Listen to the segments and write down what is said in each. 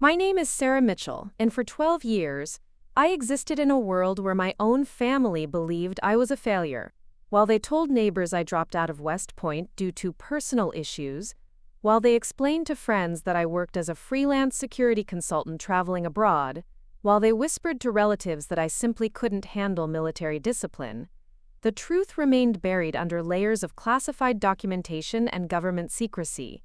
My name is Sarah Mitchell, and for 12 years, I existed in a world where my own family believed I was a failure. While they told neighbors I dropped out of West Point due to personal issues, while they explained to friends that I worked as a freelance security consultant traveling abroad, while they whispered to relatives that I simply couldn't handle military discipline, the truth remained buried under layers of classified documentation and government secrecy.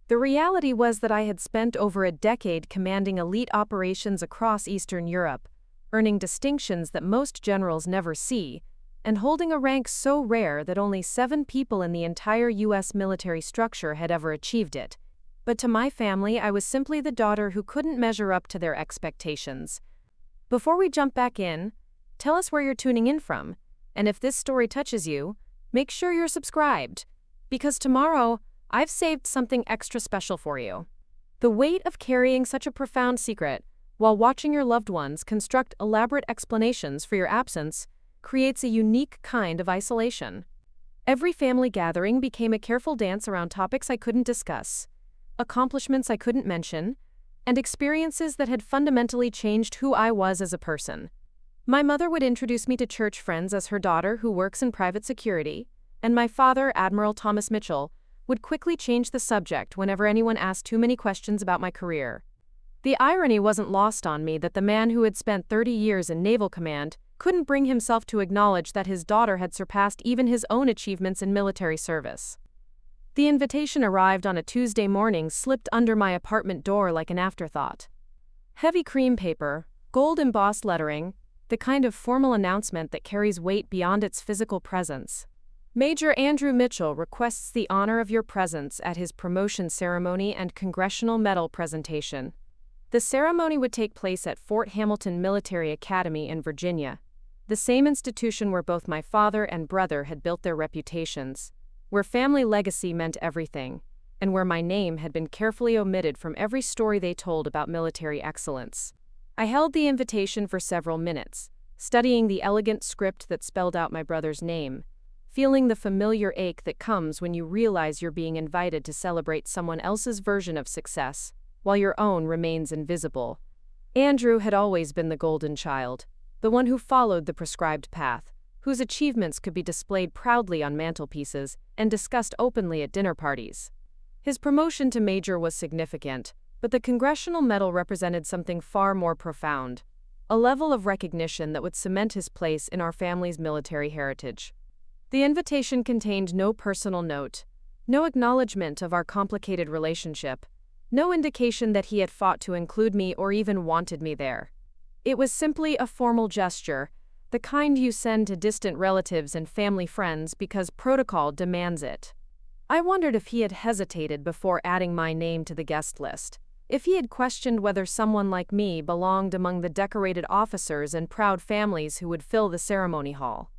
The reality was that I had spent over a decade commanding elite operations across Eastern Europe, earning distinctions that most generals never see, and holding a rank so rare that only 7 people in the entire U.S. military structure had ever achieved it. But to my family, I was simply the daughter who couldn't measure up to their expectations. Before we jump back in, tell us where you're tuning in from, and if this story touches you, make sure you're subscribed, because tomorrow, I've saved something extra special for you. The weight of carrying such a profound secret, while watching your loved ones construct elaborate explanations for your absence, creates a unique kind of isolation. Every family gathering became a careful dance around topics I couldn't discuss, accomplishments I couldn't mention, and experiences that had fundamentally changed who I was as a person. My mother would introduce me to church friends as her daughter who works in private security, and my father, Admiral Thomas Mitchell, would quickly change the subject whenever anyone asked too many questions about my career. The irony wasn't lost on me that the man who had spent 30 years in naval command couldn't bring himself to acknowledge that his daughter had surpassed even his own achievements in military service. The invitation arrived on a Tuesday morning, slipped under my apartment door like an afterthought. Heavy cream paper, gold embossed lettering, the kind of formal announcement that carries weight beyond its physical presence. Major Andrew Mitchell requests the honor of your presence at his promotion ceremony and Congressional Medal presentation. The ceremony would take place at Fort Hamilton Military Academy in Virginia, the same institution where both my father and brother had built their reputations, where family legacy meant everything, and where my name had been carefully omitted from every story they told about military excellence. I held the invitation for several minutes, studying the elegant script that spelled out my brother's name, feeling the familiar ache that comes when you realize you're being invited to celebrate someone else's version of success, while your own remains invisible. Andrew had always been the golden child, the one who followed the prescribed path, whose achievements could be displayed proudly on mantelpieces and discussed openly at dinner parties. His promotion to major was significant, but the Congressional Medal represented something far more profound, a level of recognition that would cement his place in our family's military heritage. The invitation contained no personal note, no acknowledgement of our complicated relationship, no indication that he had fought to include me or even wanted me there. It was simply a formal gesture, the kind you send to distant relatives and family friends because protocol demands it. I wondered if he had hesitated before adding my name to the guest list, if he had questioned whether someone like me belonged among the decorated officers and proud families who would fill the ceremony hall.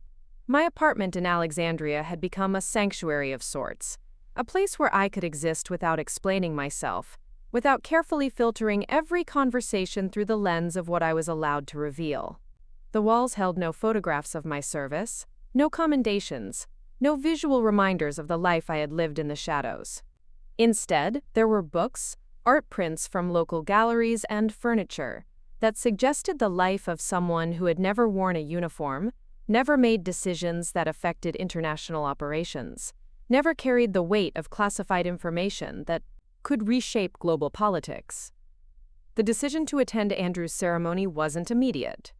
My apartment in Alexandria had become a sanctuary of sorts, a place where I could exist without explaining myself, without carefully filtering every conversation through the lens of what I was allowed to reveal. The walls held no photographs of my service, no commendations, no visual reminders of the life I had lived in the shadows. Instead, there were books, art prints from local galleries, and furniture that suggested the life of someone who had never worn a uniform, never made decisions that affected international operations, never carried the weight of classified information that could reshape global politics. The decision to attend Andrew's ceremony wasn't immediate.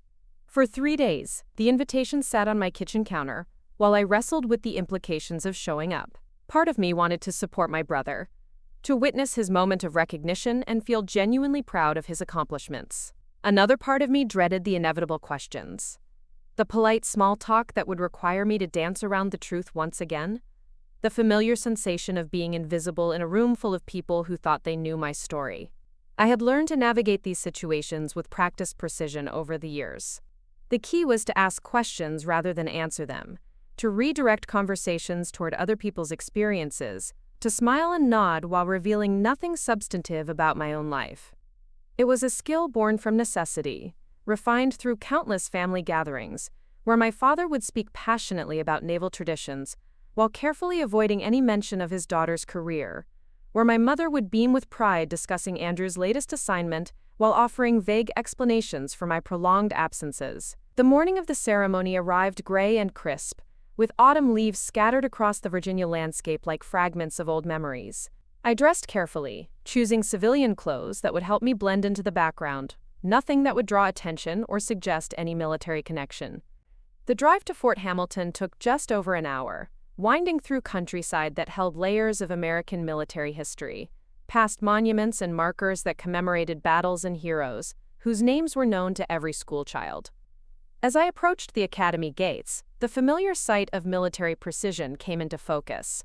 For 3 days, the invitation sat on my kitchen counter while I wrestled with the implications of showing up. Part of me wanted to support my brother, to witness his moment of recognition and feel genuinely proud of his accomplishments. Another part of me dreaded the inevitable questions. The polite small talk that would require me to dance around the truth once again. The familiar sensation of being invisible in a room full of people who thought they knew my story. I had learned to navigate these situations with practiced precision over the years. The key was to ask questions rather than answer them, to redirect conversations toward other people's experiences, to smile and nod while revealing nothing substantive about my own life. It was a skill born from necessity, refined through countless family gatherings, where my father would speak passionately about naval traditions, while carefully avoiding any mention of his daughter's career, where my mother would beam with pride discussing Andrew's latest assignment while offering vague explanations for my prolonged absences. The morning of the ceremony arrived gray and crisp, with autumn leaves scattered across the Virginia landscape like fragments of old memories. I dressed carefully, choosing civilian clothes that would help me blend into the background, nothing that would draw attention or suggest any military connection. The drive to Fort Hamilton took just over an hour, winding through countryside that held layers of American military history, past monuments and markers that commemorated battles and heroes, whose names were known to every schoolchild. As I approached the academy gates, the familiar sight of military precision came into focus.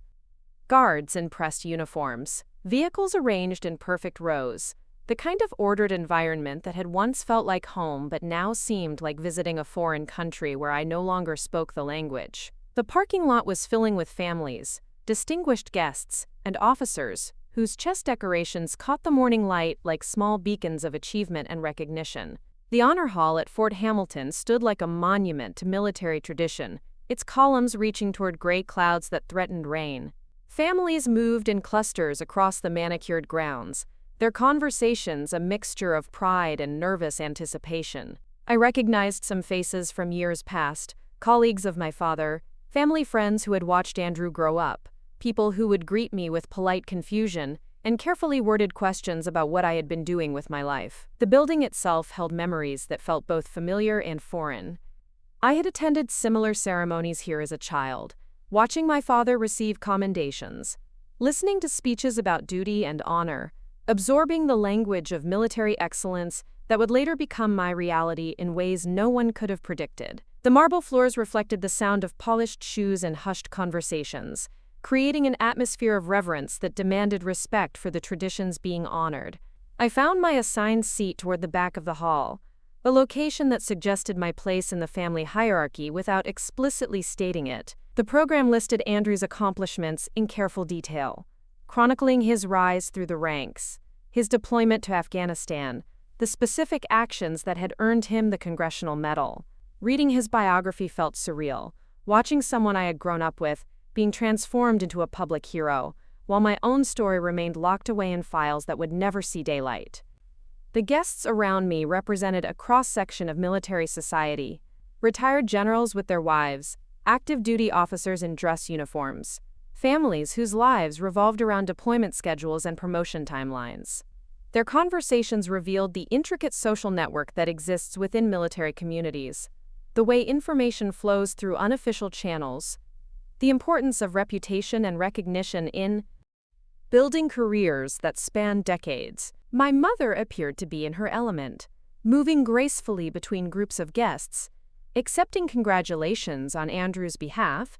Guards in pressed uniforms, vehicles arranged in perfect rows, the kind of ordered environment that had once felt like home but now seemed like visiting a foreign country where I no longer spoke the language. The parking lot was filling with families, distinguished guests, and officers, whose chest decorations caught the morning light like small beacons of achievement and recognition. The Honor Hall at Fort Hamilton stood like a monument to military tradition, its columns reaching toward gray clouds that threatened rain. Families moved in clusters across the manicured grounds, their conversations a mixture of pride and nervous anticipation. I recognized some faces from years past, colleagues of my father, family friends who had watched Andrew grow up, people who would greet me with polite confusion and carefully worded questions about what I had been doing with my life. The building itself held memories that felt both familiar and foreign. I had attended similar ceremonies here as a child, watching my father receive commendations, listening to speeches about duty and honor, absorbing the language of military excellence that would later become my reality in ways no one could have predicted. The marble floors reflected the sound of polished shoes and hushed conversations, creating an atmosphere of reverence that demanded respect for the traditions being honored. I found my assigned seat toward the back of the hall, a location that suggested my place in the family hierarchy without explicitly stating it. The program listed Andrew's accomplishments in careful detail, chronicling his rise through the ranks, his deployment to Afghanistan, the specific actions that had earned him the Congressional Medal. Reading his biography felt surreal, watching someone I had grown up with being transformed into a public hero, while my own story remained locked away in files that would never see daylight. The guests around me represented a cross-section of military society, retired generals with their wives, active duty officers in dress uniforms, families whose lives revolved around deployment schedules and promotion timelines. Their conversations revealed the intricate social network that exists within military communities, the way information flows through unofficial channels, the importance of reputation and recognition in building careers that span decades. My mother appeared to be in her element, moving gracefully between groups of guests, accepting congratulations on Andrew's behalf,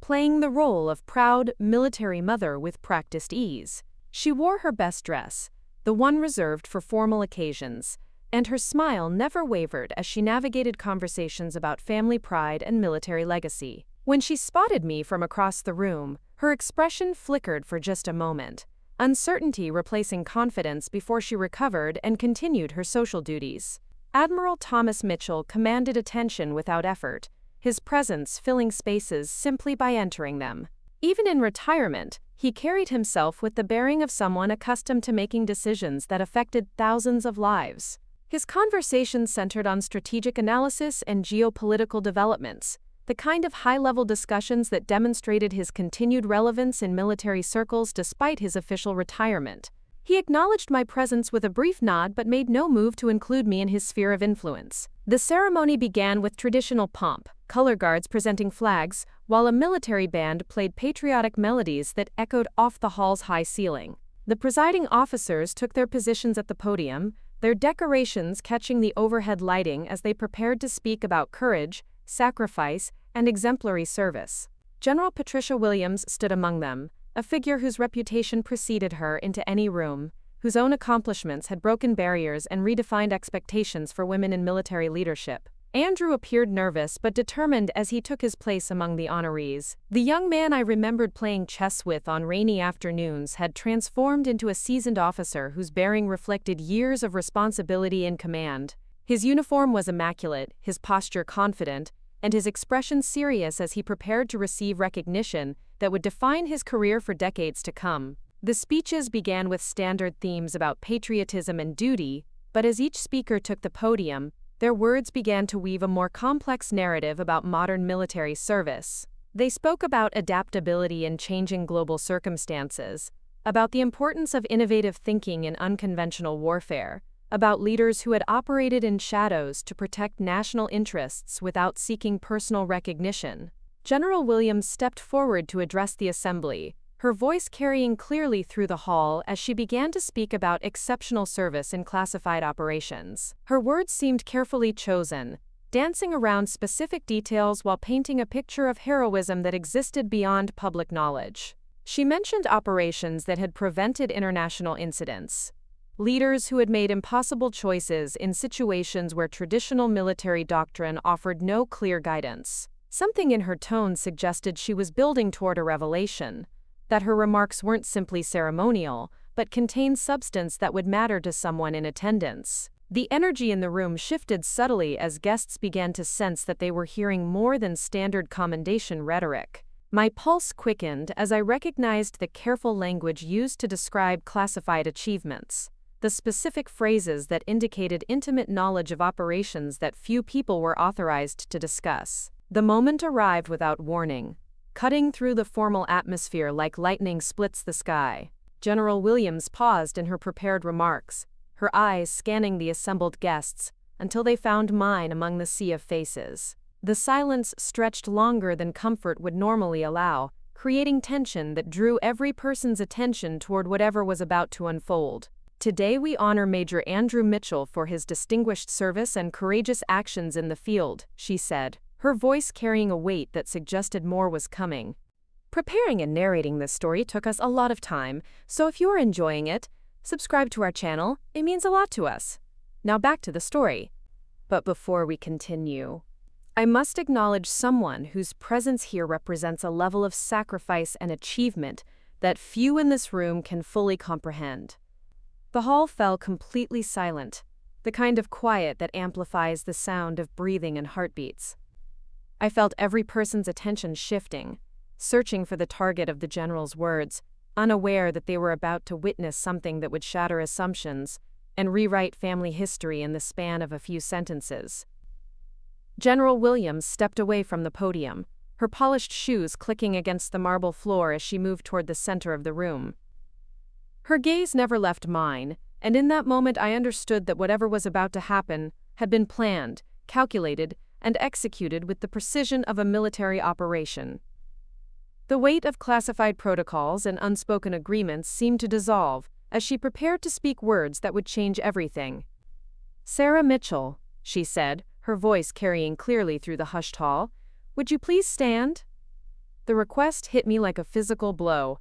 playing the role of proud military mother with practiced ease. She wore her best dress, the one reserved for formal occasions, and her smile never wavered as she navigated conversations about family pride and military legacy. When she spotted me from across the room, her expression flickered for just a moment, uncertainty replacing confidence before she recovered and continued her social duties. Admiral Thomas Mitchell commanded attention without effort, his presence filling spaces simply by entering them. Even in retirement, he carried himself with the bearing of someone accustomed to making decisions that affected thousands of lives. His conversations centered on strategic analysis and geopolitical developments, the kind of high-level discussions that demonstrated his continued relevance in military circles despite his official retirement. He acknowledged my presence with a brief nod but made no move to include me in his sphere of influence. The ceremony began with traditional pomp, color guards presenting flags, while a military band played patriotic melodies that echoed off the hall's high ceiling. The presiding officers took their positions at the podium, their decorations catching the overhead lighting as they prepared to speak about courage, sacrifice, and exemplary service. General Patricia Williams stood among them, a figure whose reputation preceded her into any room, whose own accomplishments had broken barriers and redefined expectations for women in military leadership. Andrew appeared nervous but determined as he took his place among the honorees. The young man I remembered playing chess with on rainy afternoons had transformed into a seasoned officer whose bearing reflected years of responsibility and command. His uniform was immaculate, his posture confident, and his expression serious as he prepared to receive recognition that would define his career for decades to come. The speeches began with standard themes about patriotism and duty, but as each speaker took the podium, their words began to weave a more complex narrative about modern military service. They spoke about adaptability in changing global circumstances, about the importance of innovative thinking in unconventional warfare, about leaders who had operated in shadows to protect national interests without seeking personal recognition. General Williams stepped forward to address the assembly, her voice carrying clearly through the hall as she began to speak about exceptional service in classified operations. Her words seemed carefully chosen, dancing around specific details while painting a picture of heroism that existed beyond public knowledge. She mentioned operations that had prevented international incidents, leaders who had made impossible choices in situations where traditional military doctrine offered no clear guidance. Something in her tone suggested she was building toward a revelation, that her remarks weren't simply ceremonial, but contained substance that would matter to someone in attendance. The energy in the room shifted subtly as guests began to sense that they were hearing more than standard commendation rhetoric. My pulse quickened as I recognized the careful language used to describe classified achievements, the specific phrases that indicated intimate knowledge of operations that few people were authorized to discuss. The moment arrived without warning, cutting through the formal atmosphere like lightning splits the sky. General Williams paused in her prepared remarks, her eyes scanning the assembled guests until they found mine among the sea of faces. The silence stretched longer than comfort would normally allow, creating tension that drew every person's attention toward whatever was about to unfold. Today we honor Major Andrew Mitchell for his distinguished service and courageous actions in the field, she said, her voice carrying a weight that suggested more was coming. Preparing and narrating this story took us a lot of time, so if you are enjoying it, subscribe to our channel, it means a lot to us. Now back to the story. But before we continue, I must acknowledge someone whose presence here represents a level of sacrifice and achievement that few in this room can fully comprehend. The hall fell completely silent, the kind of quiet that amplifies the sound of breathing and heartbeats. I felt every person's attention shifting, searching for the target of the general's words, unaware that they were about to witness something that would shatter assumptions and rewrite family history in the span of a few sentences. General Williams stepped away from the podium, her polished shoes clicking against the marble floor as she moved toward the center of the room. Her gaze never left mine, and in that moment I understood that whatever was about to happen had been planned, calculated, and executed with the precision of a military operation. The weight of classified protocols and unspoken agreements seemed to dissolve as she prepared to speak words that would change everything. "Sarah Mitchell," she said, her voice carrying clearly through the hushed hall, "would you please stand?" The request hit me like a physical blow.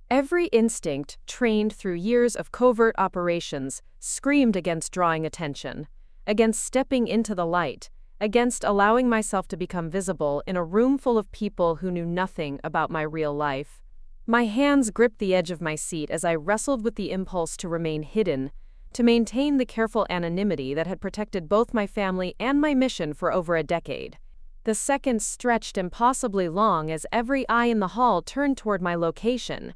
Every instinct, trained through years of covert operations, screamed against drawing attention, against stepping into the light, against allowing myself to become visible in a room full of people who knew nothing about my real life. My hands gripped the edge of my seat as I wrestled with the impulse to remain hidden, to maintain the careful anonymity that had protected both my family and my mission for over a decade. The seconds stretched impossibly long as every eye in the hall turned toward my location.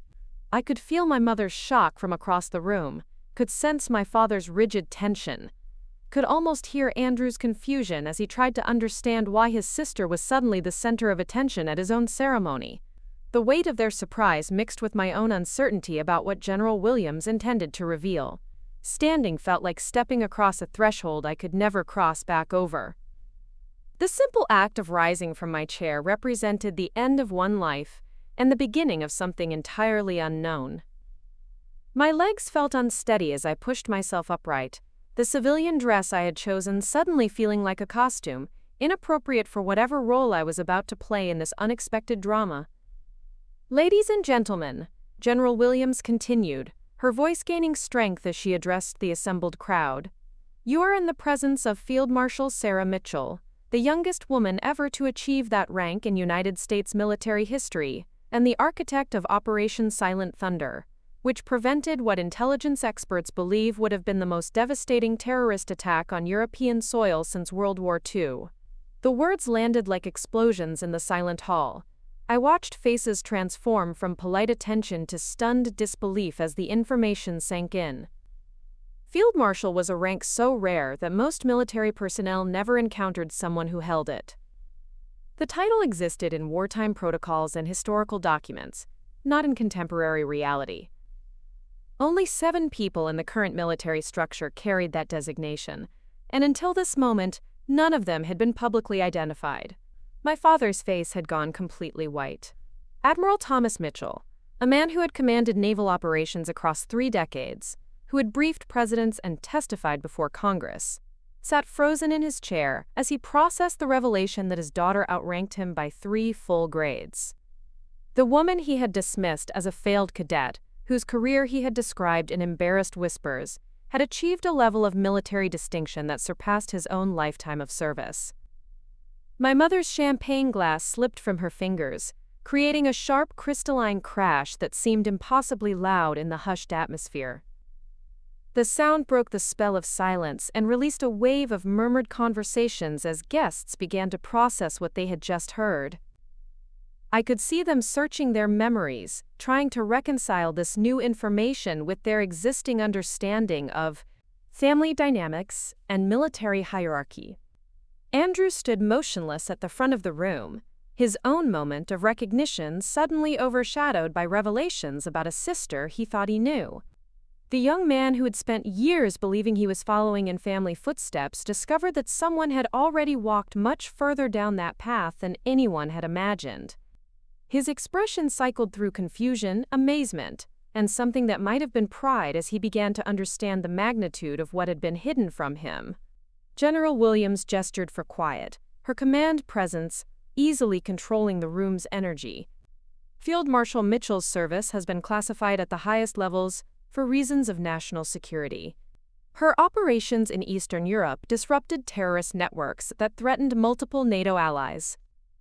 I could feel my mother's shock from across the room, could sense my father's rigid tension, could almost hear Andrew's confusion as he tried to understand why his sister was suddenly the center of attention at his own ceremony. The weight of their surprise mixed with my own uncertainty about what General Williams intended to reveal. Standing felt like stepping across a threshold I could never cross back over. The simple act of rising from my chair represented the end of one life and the beginning of something entirely unknown. My legs felt unsteady as I pushed myself upright, the civilian dress I had chosen suddenly feeling like a costume, inappropriate for whatever role I was about to play in this unexpected drama. "Ladies and gentlemen," General Williams continued, her voice gaining strength as she addressed the assembled crowd, "you are in the presence of Field Marshal Sarah Mitchell, the youngest woman ever to achieve that rank in United States military history, and the architect of Operation Silent Thunder, which prevented what intelligence experts believe would have been the most devastating terrorist attack on European soil since World War II. The words landed like explosions in the silent hall. I watched faces transform from polite attention to stunned disbelief as the information sank in. Field Marshal was a rank so rare that most military personnel never encountered someone who held it. The title existed in wartime protocols and historical documents, not in contemporary reality. Only 7 people in the current military structure carried that designation, and until this moment, none of them had been publicly identified. My father's face had gone completely white. Admiral Thomas Mitchell, a man who had commanded naval operations across 3 decades, who had briefed presidents and testified before Congress, sat frozen in his chair as he processed the revelation that his daughter outranked him by 3 full grades. The woman he had dismissed as a failed cadet, whose career he had described in embarrassed whispers, had achieved a level of military distinction that surpassed his own lifetime of service. My mother's champagne glass slipped from her fingers, creating a sharp crystalline crash that seemed impossibly loud in the hushed atmosphere. The sound broke the spell of silence and released a wave of murmured conversations as guests began to process what they had just heard. I could see them searching their memories, trying to reconcile this new information with their existing understanding of family dynamics and military hierarchy. Andrew stood motionless at the front of the room, his own moment of recognition suddenly overshadowed by revelations about a sister he thought he knew. The young man who had spent years believing he was following in family footsteps discovered that someone had already walked much further down that path than anyone had imagined. His expression cycled through confusion, amazement, and something that might have been pride as he began to understand the magnitude of what had been hidden from him. General Williams gestured for quiet, her command presence easily controlling the room's energy. Field Marshal Mitchell's service has been classified at the highest levels for reasons of national security. Her operations in Eastern Europe disrupted terrorist networks that threatened multiple NATO allies.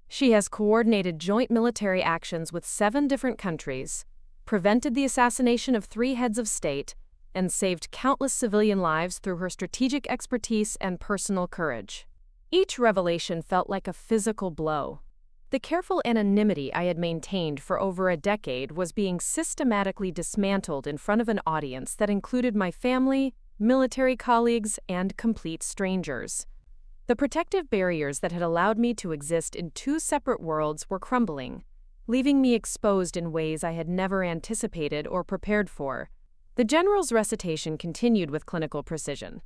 She has coordinated joint military actions with 7 different countries, prevented the assassination of 3 heads of state, and saved countless civilian lives through her strategic expertise and personal courage. Each revelation felt like a physical blow. The careful anonymity I had maintained for over a decade was being systematically dismantled in front of an audience that included my family, military colleagues, and complete strangers. The protective barriers that had allowed me to exist in 2 separate worlds were crumbling, leaving me exposed in ways I had never anticipated or prepared for. The general's recitation continued with clinical precision.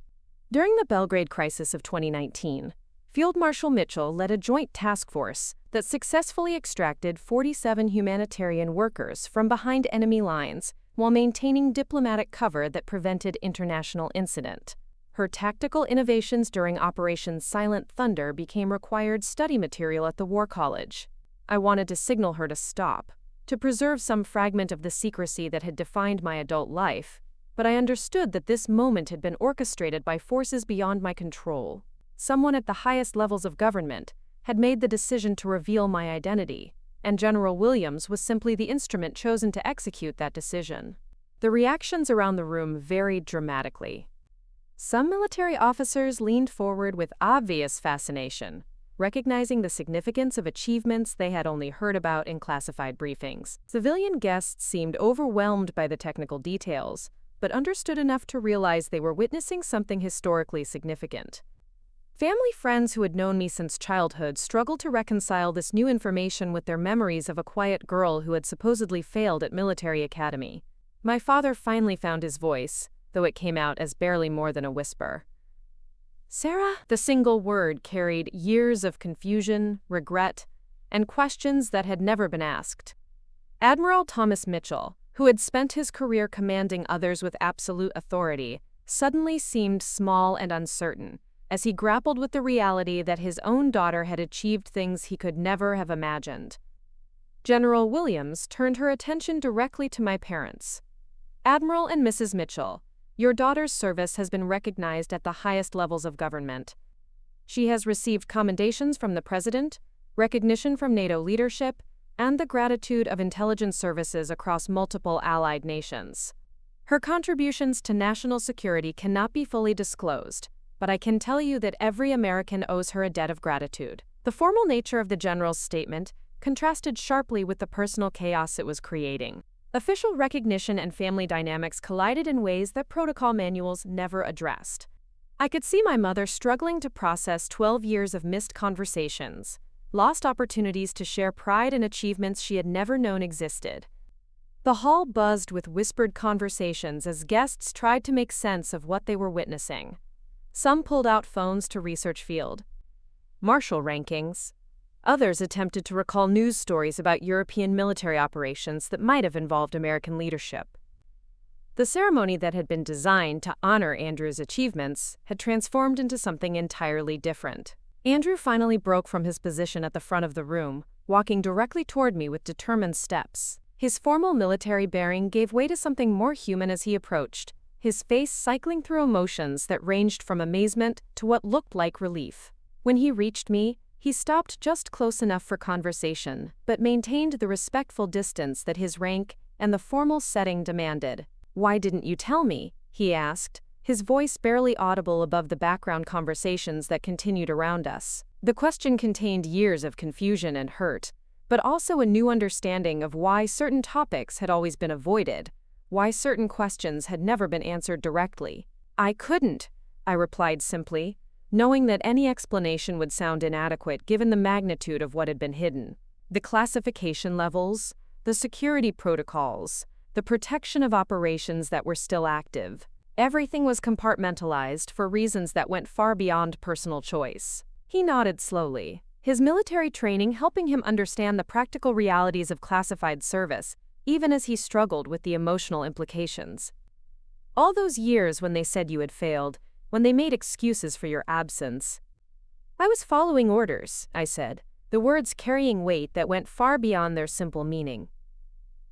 During the Belgrade crisis of 2019, Field Marshal Mitchell led a joint task force that successfully extracted 47 humanitarian workers from behind enemy lines while maintaining diplomatic cover that prevented international incident. Her tactical innovations during Operation Silent Thunder became required study material at the War College. I wanted to signal her to stop, to preserve some fragment of the secrecy that had defined my adult life, but I understood that this moment had been orchestrated by forces beyond my control. Someone at the highest levels of government had made the decision to reveal my identity, and General Williams was simply the instrument chosen to execute that decision. The reactions around the room varied dramatically. Some military officers leaned forward with obvious fascination, recognizing the significance of achievements they had only heard about in classified briefings. Civilian guests seemed overwhelmed by the technical details, but understood enough to realize they were witnessing something historically significant. Family friends who had known me since childhood struggled to reconcile this new information with their memories of a quiet girl who had supposedly failed at military academy. My father finally found his voice, though it came out as barely more than a whisper. "Sarah?" The single word carried years of confusion, regret, and questions that had never been asked. Admiral Thomas Mitchell, who had spent his career commanding others with absolute authority, suddenly seemed small and uncertain, as he grappled with the reality that his own daughter had achieved things he could never have imagined. General Williams turned her attention directly to my parents. "Admiral and Mrs. Mitchell, your daughter's service has been recognized at the highest levels of government. She has received commendations from the President, recognition from NATO leadership, and the gratitude of intelligence services across multiple allied nations. Her contributions to national security cannot be fully disclosed, but I can tell you that every American owes her a debt of gratitude." The formal nature of the general's statement contrasted sharply with the personal chaos it was creating. Official recognition and family dynamics collided in ways that protocol manuals never addressed. I could see my mother struggling to process 12 years of missed conversations, lost opportunities to share pride and achievements she had never known existed. The hall buzzed with whispered conversations as guests tried to make sense of what they were witnessing. Some pulled out phones to research field Marshal rankings. Others attempted to recall news stories about European military operations that might have involved American leadership. The ceremony that had been designed to honor Andrew's achievements had transformed into something entirely different. Andrew finally broke from his position at the front of the room, walking directly toward me with determined steps. His formal military bearing gave way to something more human as he approached, his face cycling through emotions that ranged from amazement to what looked like relief. When he reached me, he stopped just close enough for conversation, but maintained the respectful distance that his rank and the formal setting demanded. "Why didn't you tell me?" he asked, his voice barely audible above the background conversations that continued around us. The question contained years of confusion and hurt, but also a new understanding of why certain topics had always been avoided, why certain questions had never been answered directly. "I couldn't," I replied simply, knowing that any explanation would sound inadequate given the magnitude of what had been hidden. The classification levels, the security protocols, the protection of operations that were still active. Everything was compartmentalized for reasons that went far beyond personal choice. He nodded slowly, his military training helping him understand the practical realities of classified service, even as he struggled with the emotional implications. "All those years when they said you had failed, when they made excuses for your absence." "I was following orders," I said, the words carrying weight that went far beyond their simple meaning.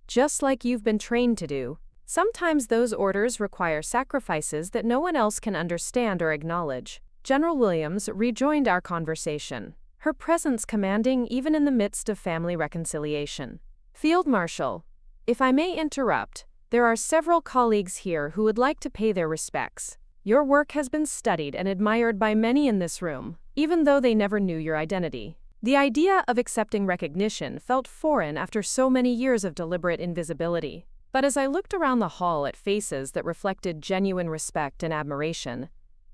"Just like you've been trained to do. Sometimes those orders require sacrifices that no one else can understand or acknowledge." General Williams rejoined our conversation, her presence commanding even in the midst of family reconciliation. "Field Marshal, if I may interrupt, there are several colleagues here who would like to pay their respects. Your work has been studied and admired by many in this room, even though they never knew your identity." The idea of accepting recognition felt foreign after so many years of deliberate invisibility. But as I looked around the hall at faces that reflected genuine respect and admiration,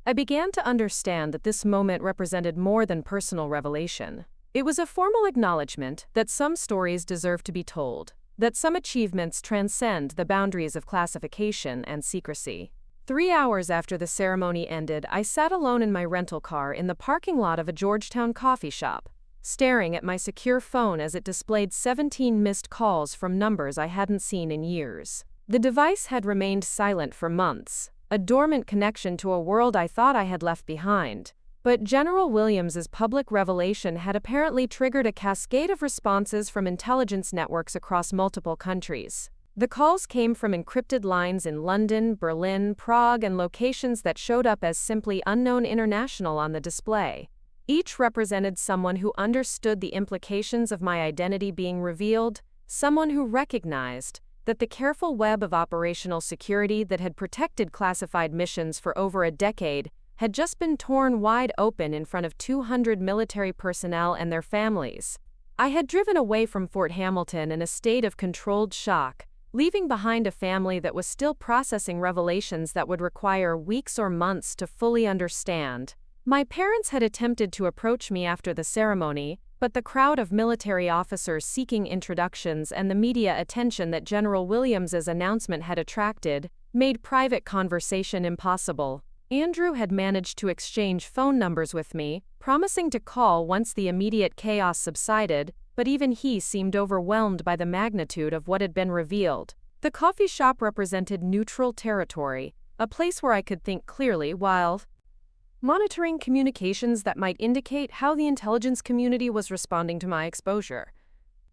I began to understand that this moment represented more than personal revelation. It was a formal acknowledgement that some stories deserve to be told, that some achievements transcend the boundaries of classification and secrecy. 3 hours after the ceremony ended, I sat alone in my rental car in the parking lot of a Georgetown coffee shop, staring at my secure phone as it displayed 17 missed calls from numbers I hadn't seen in years. The device had remained silent for months, a dormant connection to a world I thought I had left behind. But General Williams's public revelation had apparently triggered a cascade of responses from intelligence networks across multiple countries. The calls came from encrypted lines in London, Berlin, Prague, and locations that showed up as simply unknown international on the display. Each represented someone who understood the implications of my identity being revealed, someone who recognized that the careful web of operational security that had protected classified missions for over a decade had just been torn wide open in front of 200 military personnel and their families. I had driven away from Fort Hamilton in a state of controlled shock, leaving behind a family that was still processing revelations that would require weeks or months to fully understand. My parents had attempted to approach me after the ceremony, but the crowd of military officers seeking introductions and the media attention that General Williams's announcement had attracted made private conversation impossible. Andrew had managed to exchange phone numbers with me, promising to call once the immediate chaos subsided, but even he seemed overwhelmed by the magnitude of what had been revealed. The coffee shop represented neutral territory, a place where I could think clearly while monitoring communications that might indicate how the intelligence community was responding to my exposure.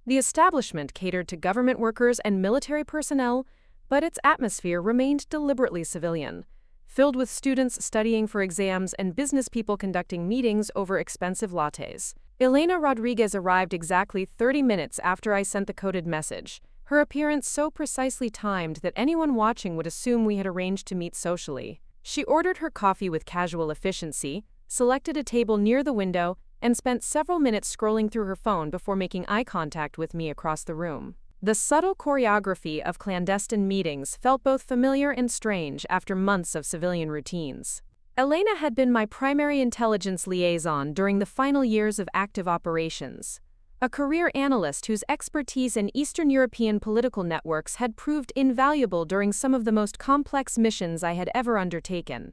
The establishment catered to government workers and military personnel, but its atmosphere remained deliberately civilian, filled with students studying for exams and business people conducting meetings over expensive lattes. Elena Rodriguez arrived exactly 30 minutes after I sent the coded message, her appearance so precisely timed that anyone watching would assume we had arranged to meet socially. She ordered her coffee with casual efficiency, selected a table near the window, and spent several minutes scrolling through her phone before making eye contact with me across the room. The subtle choreography of clandestine meetings felt both familiar and strange after months of civilian routines. Elena had been my primary intelligence liaison during the final years of active operations, a career analyst whose expertise in Eastern European political networks had proved invaluable during some of the most complex missions I had ever undertaken.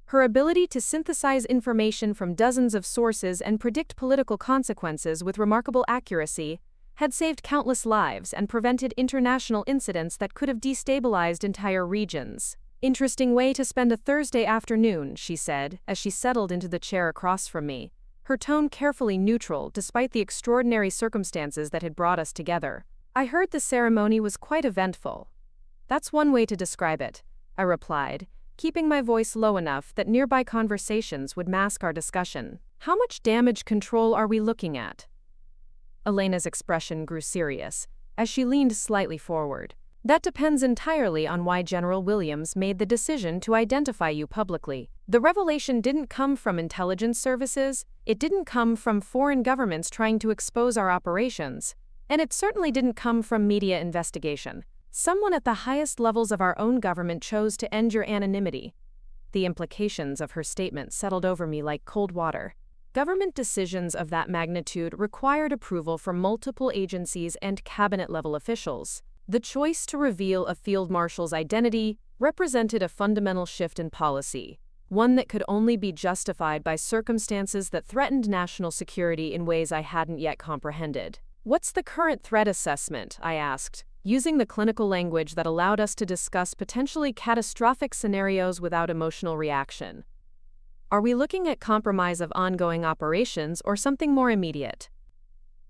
Her ability to synthesize information from dozens of sources and predict political consequences with remarkable accuracy had saved countless lives and prevented international incidents that could have destabilized entire regions. "Interesting way to spend a Thursday afternoon," she said, as she settled into the chair across from me, her tone carefully neutral despite the extraordinary circumstances that had brought us together. "I heard the ceremony was quite eventful." "That's one way to describe it," I replied, keeping my voice low enough that nearby conversations would mask our discussion. "How much damage control are we looking at?" Elena's expression grew serious, as she leaned slightly forward. "That depends entirely on why General Williams made the decision to identify you publicly. The revelation didn't come from intelligence services, it didn't come from foreign governments trying to expose our operations, and it certainly didn't come from media investigation. Someone at the highest levels of our own government chose to end your anonymity." The implications of her statement settled over me like cold water. Government decisions of that magnitude required approval from multiple agencies and cabinet-level officials. The choice to reveal a field marshal's identity represented a fundamental shift in policy, one that could only be justified by circumstances that threatened national security in ways I hadn't yet comprehended. "What's the current threat assessment?" I asked, using the clinical language that allowed us to discuss potentially catastrophic scenarios without emotional reaction. "Are we looking at compromise of ongoing operations or something more immediate?"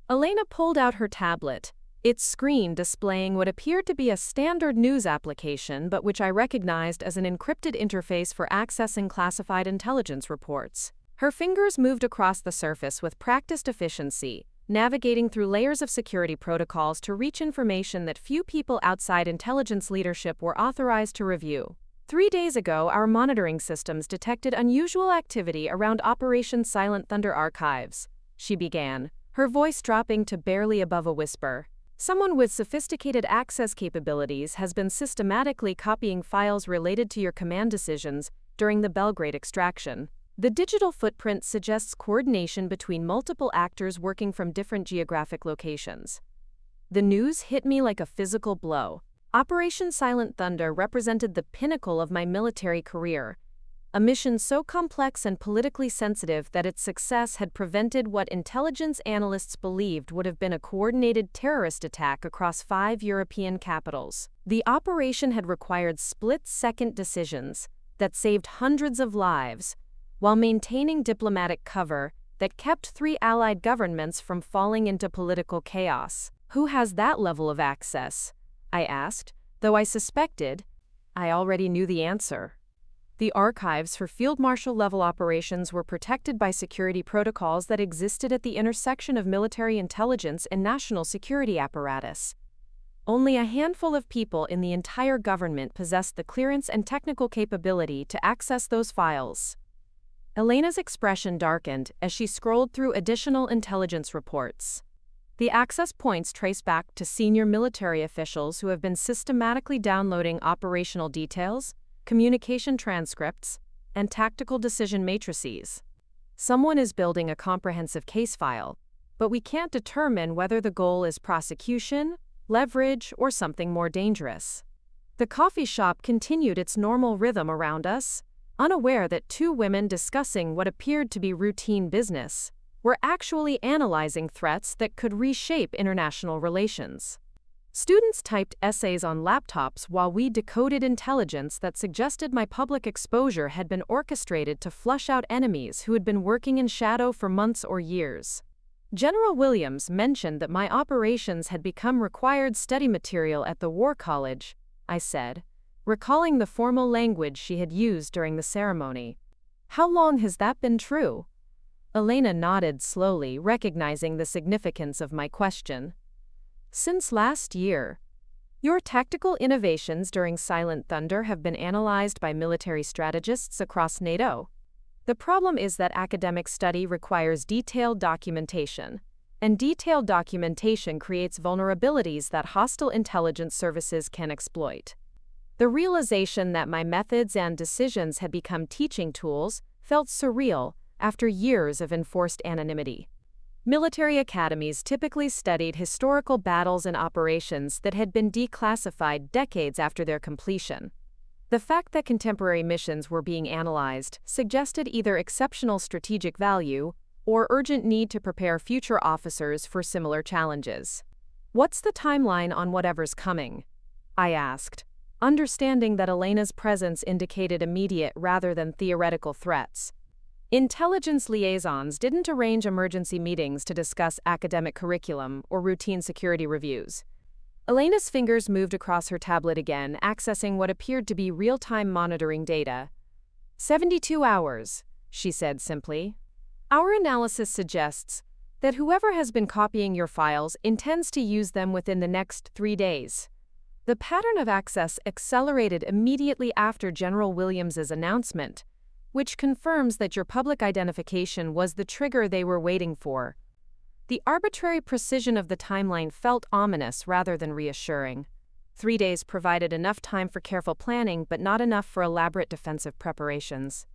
Elena pulled out her tablet, its screen displaying what appeared to be a standard news application but which I recognized as an encrypted interface for accessing classified intelligence reports. Her fingers moved across the surface with practiced efficiency, navigating through layers of security protocols to reach information that few people outside intelligence leadership were authorized to review. 3 days ago, our monitoring systems detected unusual activity around Operation Silent Thunder archives, she began, her voice dropping to barely above a whisper. "Someone with sophisticated access capabilities has been systematically copying files related to your command decisions during the Belgrade extraction. The digital footprint suggests coordination between multiple actors working from different geographic locations." The news hit me like a physical blow. Operation Silent Thunder represented the pinnacle of my military career, a mission so complex and politically sensitive that its success had prevented what intelligence analysts believed would have been a coordinated terrorist attack across 5 European capitals. The operation had required split-second decisions that saved hundreds of lives, while maintaining diplomatic cover that kept 3 allied governments from falling into political chaos. "Who has that level of access?" I asked, though I suspected I already knew the answer. The archives for Field Marshal-level operations were protected by security protocols that existed at the intersection of military intelligence and national security apparatus. Only a handful of people in the entire government possessed the clearance and technical capability to access those files. Elena's expression darkened as she scrolled through additional intelligence reports. The access points trace back to senior military officials who have been systematically downloading operational details, communication transcripts, and tactical decision matrices. Someone is building a comprehensive case file, but we can't determine whether the goal is prosecution, leverage, or something more dangerous. The coffee shop continued its normal rhythm around us, unaware that 2 women discussing what appeared to be routine business were actually analyzing threats that could reshape international relations. Students typed essays on laptops while we decoded intelligence that suggested my public exposure had been orchestrated to flush out enemies who had been working in shadow for months or years. General Williams mentioned that my operations had become required study material at the War College, I said, recalling the formal language she had used during the ceremony. "How long has that been true?" Elena nodded slowly, recognizing the significance of my question. "Since last year. Your tactical innovations during Silent Thunder have been analyzed by military strategists across NATO." The problem is that academic study requires detailed documentation, and detailed documentation creates vulnerabilities that hostile intelligence services can exploit. The realization that my methods and decisions had become teaching tools felt surreal after years of enforced anonymity. Military academies typically studied historical battles and operations that had been declassified decades after their completion. The fact that contemporary missions were being analyzed suggested either exceptional strategic value or urgent need to prepare future officers for similar challenges. "What's the timeline on whatever's coming?" I asked, understanding that Elena's presence indicated immediate rather than theoretical threats. Intelligence liaisons didn't arrange emergency meetings to discuss academic curriculum or routine security reviews. Elena's fingers moved across her tablet again, accessing what appeared to be real-time monitoring data. 72 hours, she said simply. Our analysis suggests that whoever has been copying your files intends to use them within the next 3 days. The pattern of access accelerated immediately after General Williams's announcement, which confirms that your public identification was the trigger they were waiting for. The arbitrary precision of the timeline felt ominous rather than reassuring. 3 days provided enough time for careful planning, but not enough for elaborate defensive preparations.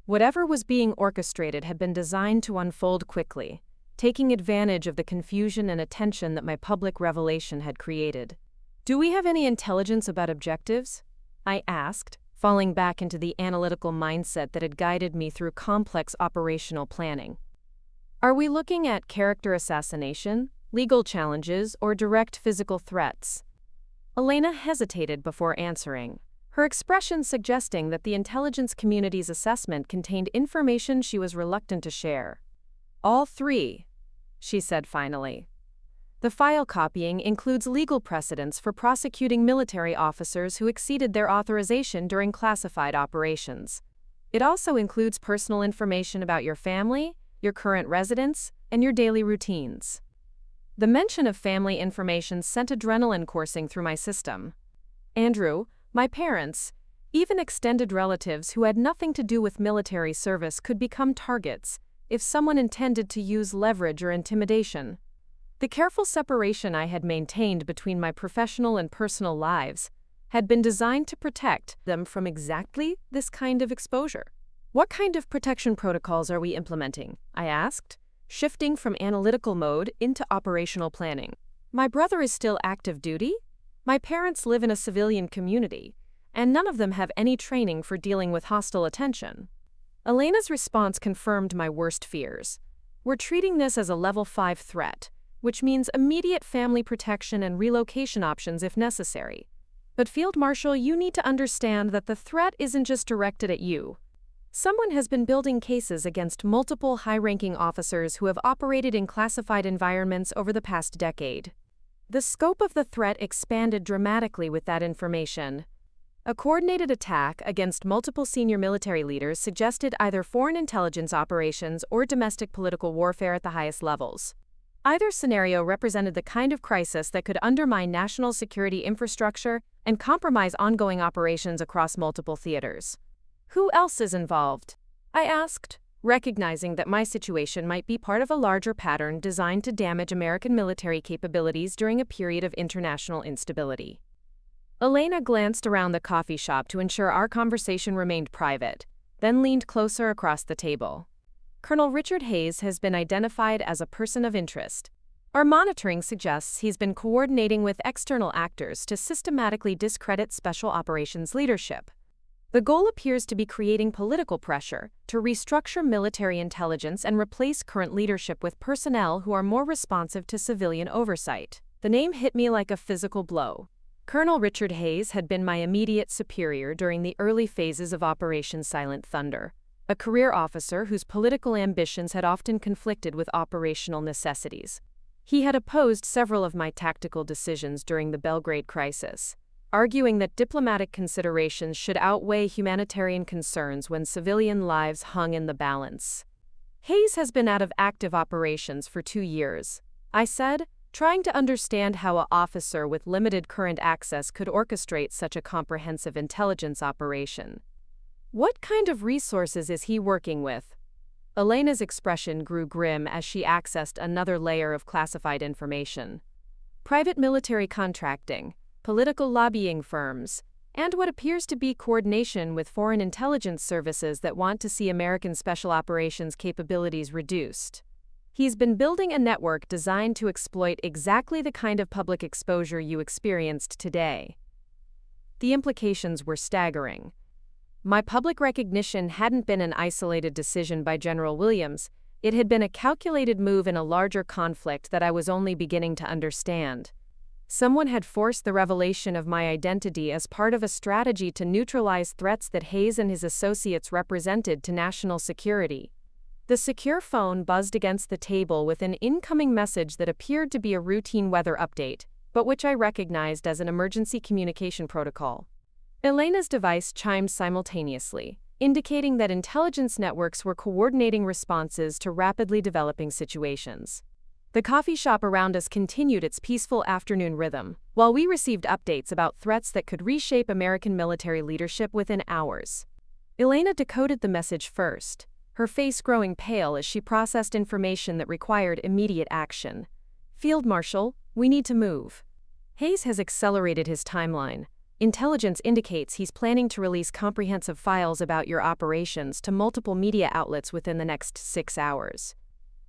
Whatever was being orchestrated had been designed to unfold quickly, taking advantage of the confusion and attention that my public revelation had created. "Do we have any intelligence about objectives?" I asked, falling back into the analytical mindset that had guided me through complex operational planning. "Are we looking at character assassination, legal challenges, or direct physical threats?" Elena hesitated before answering, her expression suggesting that the intelligence community's assessment contained information she was reluctant to share. "All three," she said finally. "The file copying includes legal precedents for prosecuting military officers who exceeded their authorization during classified operations. It also includes personal information about your family, your current residence, and your daily routines." The mention of family information sent adrenaline coursing through my system. Andrew, my parents, even extended relatives who had nothing to do with military service could become targets if someone intended to use leverage or intimidation. The careful separation I had maintained between my professional and personal lives had been designed to protect them from exactly this kind of exposure. "What kind of protection protocols are we implementing?" I asked, shifting from analytical mode into operational planning. "My brother is still active duty. My parents live in a civilian community, and none of them have any training for dealing with hostile attention." Elena's response confirmed my worst fears. "We're treating this as a level 5 threat, which means immediate family protection and relocation options if necessary. But Field Marshal, you need to understand that the threat isn't just directed at you. Someone has been building cases against multiple high-ranking officers who have operated in classified environments over the past decade." The scope of the threat expanded dramatically with that information. A coordinated attack against multiple senior military leaders suggested either foreign intelligence operations or domestic political warfare at the highest levels. Either scenario represented the kind of crisis that could undermine national security infrastructure and compromise ongoing operations across multiple theaters. "Who else is involved?" I asked, recognizing that my situation might be part of a larger pattern designed to damage American military capabilities during a period of international instability. Elena glanced around the coffee shop to ensure our conversation remained private, then leaned closer across the table. "Colonel Richard Hayes has been identified as a person of interest. Our monitoring suggests he's been coordinating with external actors to systematically discredit Special Operations leadership. The goal appears to be creating political pressure to restructure military intelligence and replace current leadership with personnel who are more responsive to civilian oversight." The name hit me like a physical blow. Colonel Richard Hayes had been my immediate superior during the early phases of Operation Silent Thunder, a career officer whose political ambitions had often conflicted with operational necessities. He had opposed several of my tactical decisions during the Belgrade crisis, arguing that diplomatic considerations should outweigh humanitarian concerns when civilian lives hung in the balance. "Hayes has been out of active operations for 2 years, I said, trying to understand how an officer with limited current access could orchestrate such a comprehensive intelligence operation. What kind of resources is he working with? Elena's expression grew grim as she accessed another layer of classified information. Private military contracting, political lobbying firms, and what appears to be coordination with foreign intelligence services that want to see American special operations capabilities reduced. He's been building a network designed to exploit exactly the kind of public exposure you experienced today. The implications were staggering. My public recognition hadn't been an isolated decision by General Williams. It had been a calculated move in a larger conflict that I was only beginning to understand. Someone had forced the revelation of my identity as part of a strategy to neutralize threats that Hayes and his associates represented to national security. The secure phone buzzed against the table with an incoming message that appeared to be a routine weather update, but which I recognized as an emergency communication protocol. Elena's device chimed simultaneously, indicating that intelligence networks were coordinating responses to rapidly developing situations. The coffee shop around us continued its peaceful afternoon rhythm, while we received updates about threats that could reshape American military leadership within hours. Elena decoded the message first, her face growing pale as she processed information that required immediate action. "Field Marshal, we need to move." Hayes has accelerated his timeline. Intelligence indicates he's planning to release comprehensive files about your operations to multiple media outlets within the next 6 hours.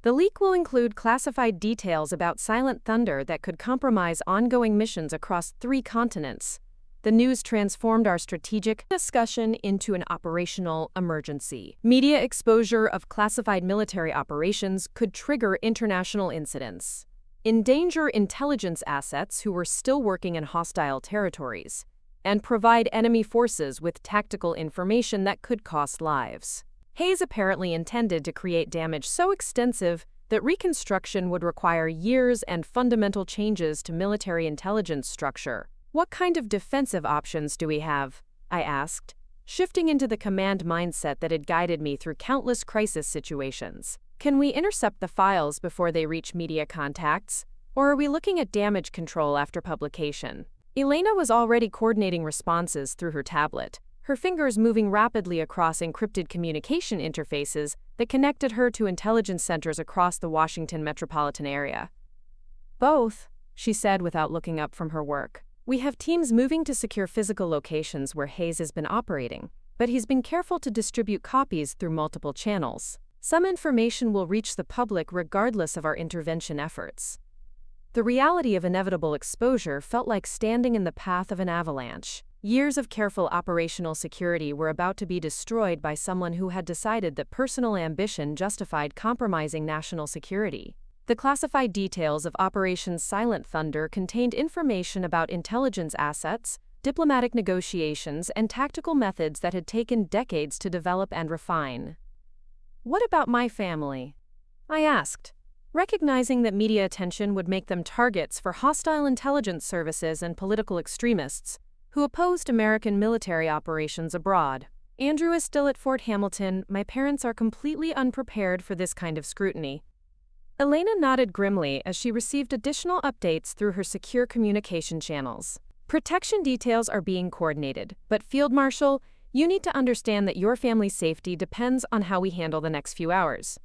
The leak will include classified details about Silent Thunder that could compromise ongoing missions across 3 continents. The news transformed our strategic discussion into an operational emergency. Media exposure of classified military operations could trigger international incidents, endanger intelligence assets who were still working in hostile territories, and provide enemy forces with tactical information that could cost lives. Hayes apparently intended to create damage so extensive that reconstruction would require years and fundamental changes to military intelligence structure. "What kind of defensive options do we have?" I asked, shifting into the command mindset that had guided me through countless crisis situations. "Can we intercept the files before they reach media contacts, or are we looking at damage control after publication?" Elena was already coordinating responses through her tablet, her fingers moving rapidly across encrypted communication interfaces that connected her to intelligence centers across the Washington metropolitan area. "Both," she said without looking up from her work. "We have teams moving to secure physical locations where Hayes has been operating, but he's been careful to distribute copies through multiple channels. Some information will reach the public regardless of our intervention efforts." The reality of inevitable exposure felt like standing in the path of an avalanche. Years of careful operational security were about to be destroyed by someone who had decided that personal ambition justified compromising national security. The classified details of Operation Silent Thunder contained information about intelligence assets, diplomatic negotiations, and tactical methods that had taken decades to develop and refine. "What about my family?" I asked, recognizing that media attention would make them targets for hostile intelligence services and political extremists who opposed American military operations abroad. "Andrew is still at Fort Hamilton. My parents are completely unprepared for this kind of scrutiny." Elena nodded grimly as she received additional updates through her secure communication channels. "Protection details are being coordinated, but Field Marshal, you need to understand that your family's safety depends on how we handle the next few hours.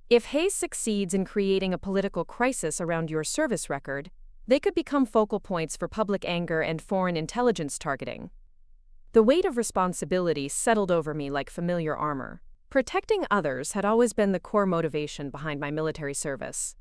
If Hayes succeeds in creating a political crisis around your service record, they could become focal points for public anger and foreign intelligence targeting." The weight of responsibility settled over me like familiar armor. Protecting others had always been the core motivation behind my military service.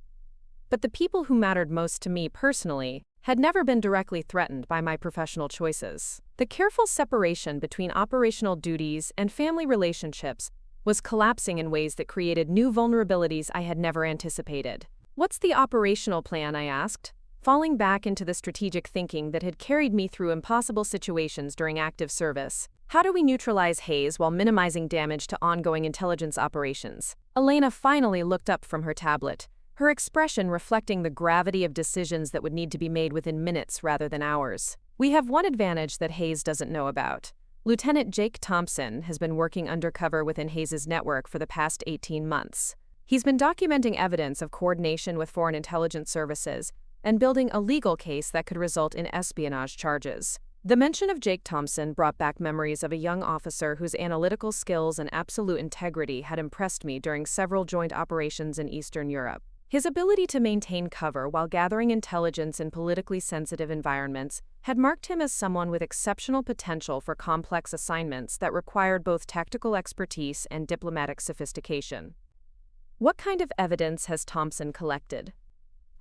But the people who mattered most to me personally had never been directly threatened by my professional choices. The careful separation between operational duties and family relationships was collapsing in ways that created new vulnerabilities I had never anticipated. "What's the operational plan?" I asked, falling back into the strategic thinking that had carried me through impossible situations during active service. "How do we neutralize Hayes while minimizing damage to ongoing intelligence operations?" Elena finally looked up from her tablet, her expression reflecting the gravity of decisions that would need to be made within minutes rather than hours. "We have one advantage that Hayes doesn't know about. Lieutenant Jake Thompson has been working undercover within Hayes's network for the past 18 months. He's been documenting evidence of coordination with foreign intelligence services and building a legal case that could result in espionage charges. The mention of Jake Thompson brought back memories of a young officer whose analytical skills and absolute integrity had impressed me during several joint operations in Eastern Europe. His ability to maintain cover while gathering intelligence in politically sensitive environments had marked him as someone with exceptional potential for complex assignments that required both tactical expertise and diplomatic sophistication. "What kind of evidence has Thompson collected?"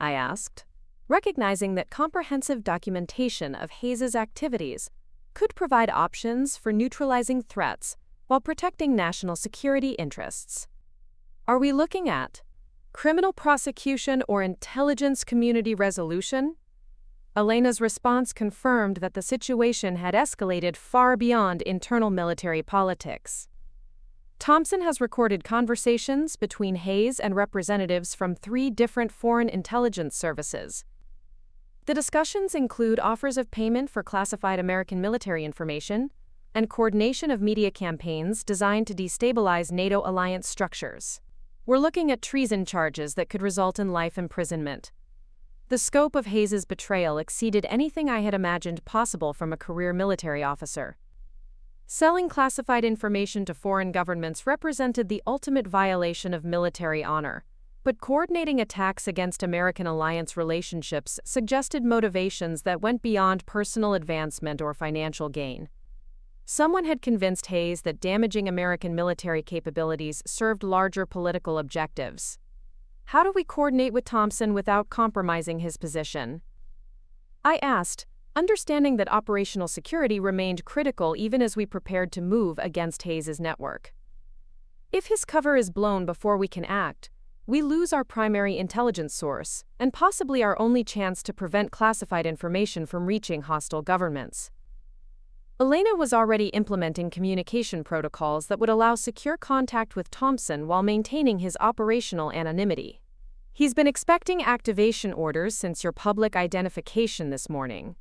I asked, recognizing that comprehensive documentation of Hayes's activities could provide options for neutralizing threats while protecting national security interests. "Are we looking at criminal prosecution or intelligence community resolution?" Elena's response confirmed that the situation had escalated far beyond internal military politics. Thompson has recorded conversations between Hayes and representatives from 3 different foreign intelligence services. The discussions include offers of payment for classified American military information and coordination of media campaigns designed to destabilize NATO alliance structures. "We're looking at treason charges that could result in life imprisonment." The scope of Hayes's betrayal exceeded anything I had imagined possible from a career military officer. Selling classified information to foreign governments represented the ultimate violation of military honor, but coordinating attacks against American alliance relationships suggested motivations that went beyond personal advancement or financial gain. Someone had convinced Hayes that damaging American military capabilities served larger political objectives. "How do we coordinate with Thompson without compromising his position?" I asked, understanding that operational security remained critical even as we prepared to move against Hayes's network. "If his cover is blown before we can act, we lose our primary intelligence source, and possibly our only chance to prevent classified information from reaching hostile governments." Elena was already implementing communication protocols that would allow secure contact with Thompson while maintaining his operational anonymity. "He's been expecting activation orders since your public identification this morning."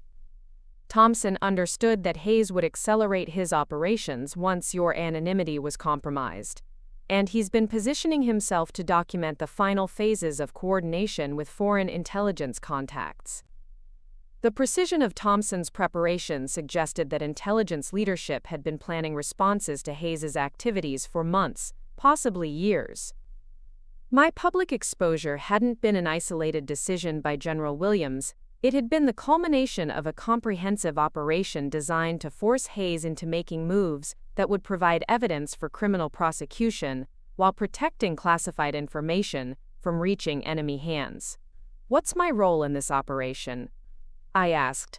Thompson understood that Hayes would accelerate his operations once your anonymity was compromised, and he's been positioning himself to document the final phases of coordination with foreign intelligence contacts. The precision of Thompson's preparation suggested that intelligence leadership had been planning responses to Hayes's activities for months, possibly years. My public exposure hadn't been an isolated decision by General Williams. It had been the culmination of a comprehensive operation designed to force Hayes into making moves that would provide evidence for criminal prosecution while protecting classified information from reaching enemy hands. "What's my role in this operation?" I asked,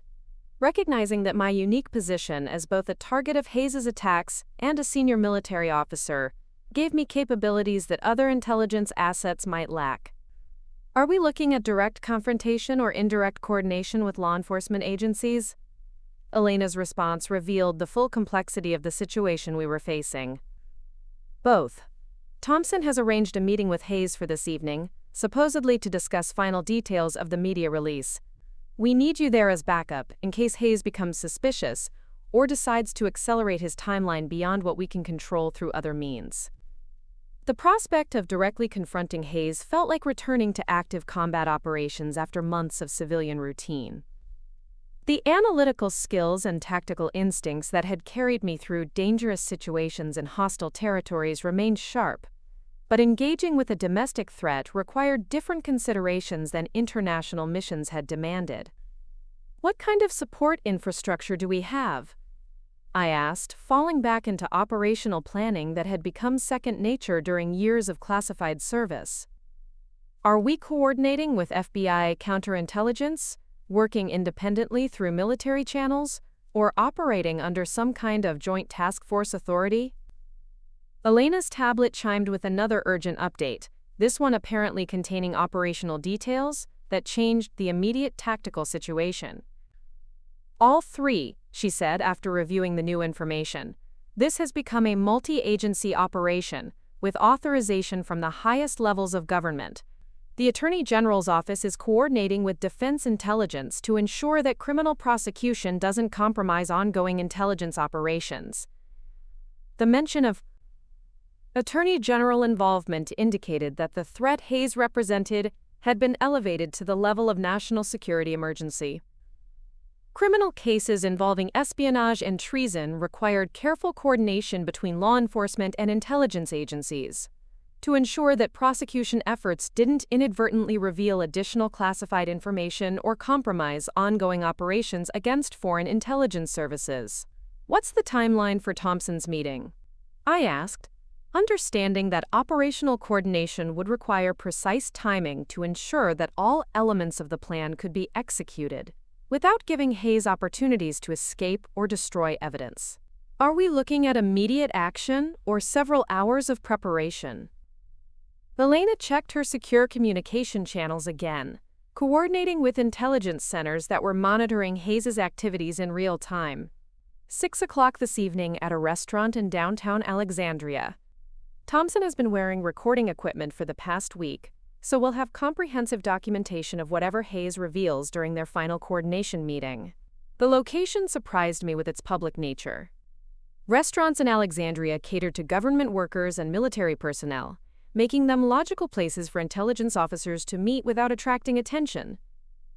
recognizing that my unique position as both a target of Hayes's attacks and a senior military officer gave me capabilities that other intelligence assets might lack. "Are we looking at direct confrontation or indirect coordination with law enforcement agencies?" Elena's response revealed the full complexity of the situation we were facing. "Both. Thompson has arranged a meeting with Hayes for this evening, supposedly to discuss final details of the media release. We need you there as backup in case Hayes becomes suspicious or decides to accelerate his timeline beyond what we can control through other means." The prospect of directly confronting Hayes felt like returning to active combat operations after months of civilian routine. The analytical skills and tactical instincts that had carried me through dangerous situations in hostile territories remained sharp, but engaging with a domestic threat required different considerations than international missions had demanded. "What kind of support infrastructure do we have?" I asked, falling back into operational planning that had become second nature during years of classified service. "Are we coordinating with FBI counterintelligence, working independently through military channels, or operating under some kind of joint task force authority?" Elena's tablet chimed with another urgent update, this one apparently containing operational details that changed the immediate tactical situation. "All 3, she said after reviewing the new information. "This has become a multi-agency operation, with authorization from the highest levels of government. The Attorney General's office is coordinating with Defense Intelligence to ensure that criminal prosecution doesn't compromise ongoing intelligence operations." The mention of Attorney General involvement indicated that the threat Hayes represented had been elevated to the level of national security emergency. Criminal cases involving espionage and treason required careful coordination between law enforcement and intelligence agencies to ensure that prosecution efforts didn't inadvertently reveal additional classified information or compromise ongoing operations against foreign intelligence services. "What's the timeline for Thompson's meeting?" I asked, understanding that operational coordination would require precise timing to ensure that all elements of the plan could be executed without giving Hayes opportunities to escape or destroy evidence. "Are we looking at immediate action or several hours of preparation?" Elena checked her secure communication channels again, coordinating with intelligence centers that were monitoring Hayes' activities in real time. 6 o'clock this evening at a restaurant in downtown Alexandria. Thompson has been wearing recording equipment for the past week, so we'll have comprehensive documentation of whatever Hayes reveals during their final coordination meeting. The location surprised me with its public nature. Restaurants in Alexandria catered to government workers and military personnel, making them logical places for intelligence officers to meet without attracting attention.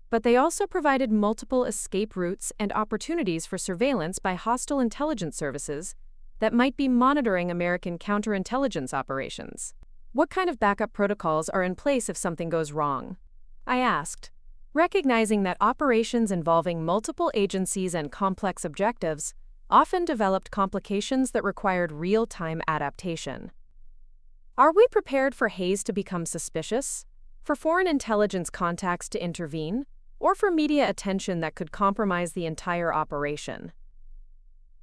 But they also provided multiple escape routes and opportunities for surveillance by hostile intelligence services that might be monitoring American counterintelligence operations. "What kind of backup protocols are in place if something goes wrong?" I asked, recognizing that operations involving multiple agencies and complex objectives often developed complications that required real-time adaptation. "Are we prepared for Hayes to become suspicious, for foreign intelligence contacts to intervene, or for media attention that could compromise the entire operation?"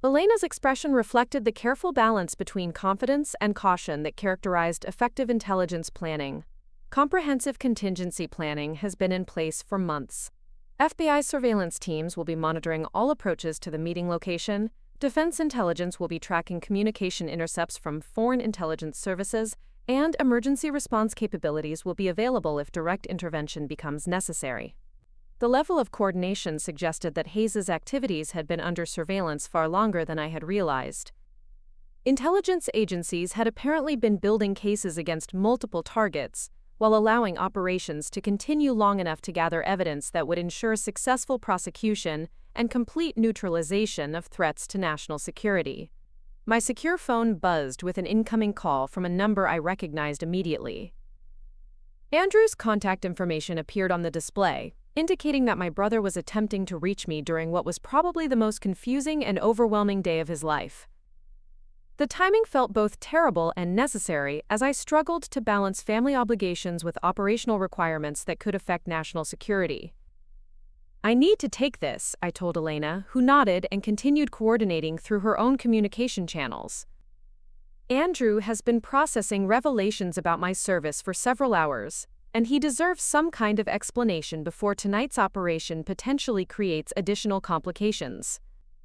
Elena's expression reflected the careful balance between confidence and caution that characterized effective intelligence planning. Comprehensive contingency planning has been in place for months. FBI surveillance teams will be monitoring all approaches to the meeting location. Defense intelligence will be tracking communication intercepts from foreign intelligence services, and emergency response capabilities will be available if direct intervention becomes necessary. The level of coordination suggested that Hayes' activities had been under surveillance far longer than I had realized. Intelligence agencies had apparently been building cases against multiple targets, while allowing operations to continue long enough to gather evidence that would ensure successful prosecution and complete neutralization of threats to national security. My secure phone buzzed with an incoming call from a number I recognized immediately. Andrew's contact information appeared on the display, indicating that my brother was attempting to reach me during what was probably the most confusing and overwhelming day of his life. The timing felt both terrible and necessary as I struggled to balance family obligations with operational requirements that could affect national security. "I need to take this," I told Elena, who nodded and continued coordinating through her own communication channels. "Andrew has been processing revelations about my service for several hours, and he deserves some kind of explanation before tonight's operation potentially creates additional complications."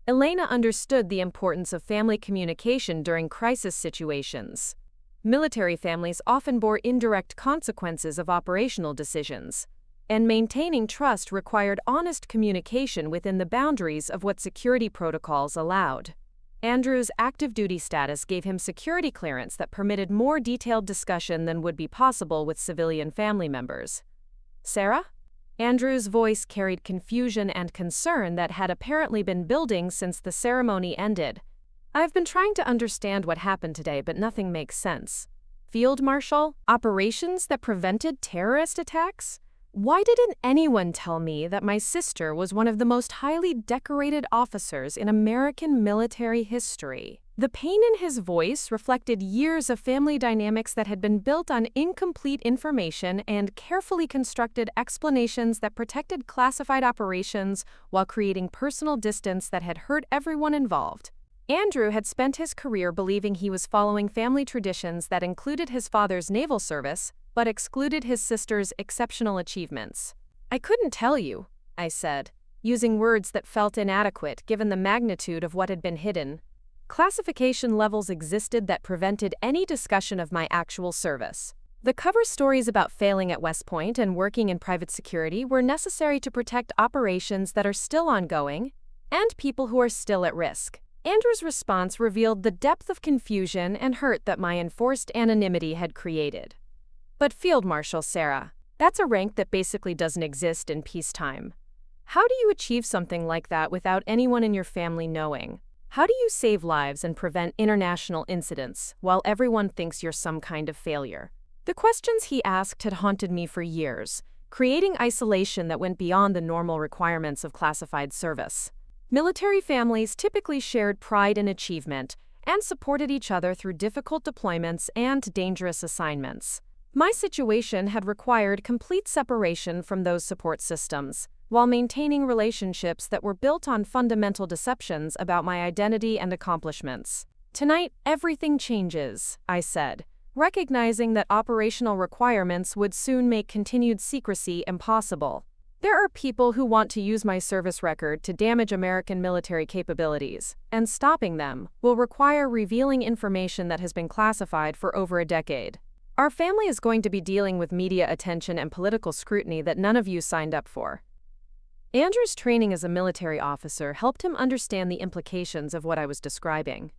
Elena understood the importance of family communication during crisis situations. Military families often bore indirect consequences of operational decisions, and maintaining trust required honest communication within the boundaries of what security protocols allowed. Andrew's active duty status gave him security clearance that permitted more detailed discussion than would be possible with civilian family members. "Sarah?" Andrew's voice carried confusion and concern that had apparently been building since the ceremony ended. "I've been trying to understand what happened today, but nothing makes sense. Field Marshal? Operations that prevented terrorist attacks? Why didn't anyone tell me that my sister was one of the most highly decorated officers in American military history?" The pain in his voice reflected years of family dynamics that had been built on incomplete information and carefully constructed explanations that protected classified operations while creating personal distance that had hurt everyone involved. Andrew had spent his career believing he was following family traditions that included his father's naval service, but excluded his sister's exceptional achievements. "I couldn't tell you," I said, using words that felt inadequate given the magnitude of what had been hidden. Classification levels existed that prevented any discussion of my actual service. The cover stories about failing at West Point and working in private security were necessary to protect operations that are still ongoing and people who are still at risk. Andrew's response revealed the depth of confusion and hurt that my enforced anonymity had created. "But Field Marshal Sarah, that's a rank that basically doesn't exist in peacetime. How do you achieve something like that without anyone in your family knowing? How do you save lives and prevent international incidents while everyone thinks you're some kind of failure? The questions he asked had haunted me for years, creating isolation that went beyond the normal requirements of classified service. Military families typically shared pride in achievement and supported each other through difficult deployments and dangerous assignments. My situation had required complete separation from those support systems, while maintaining relationships that were built on fundamental deceptions about my identity and accomplishments. Tonight, everything changes, I said, recognizing that operational requirements would soon make continued secrecy impossible. There are people who want to use my service record to damage American military capabilities, and stopping them will require revealing information that has been classified for over a decade. Our family is going to be dealing with media attention and political scrutiny that none of you signed up for. Andrew's training as a military officer helped him understand the implications of what I was describing.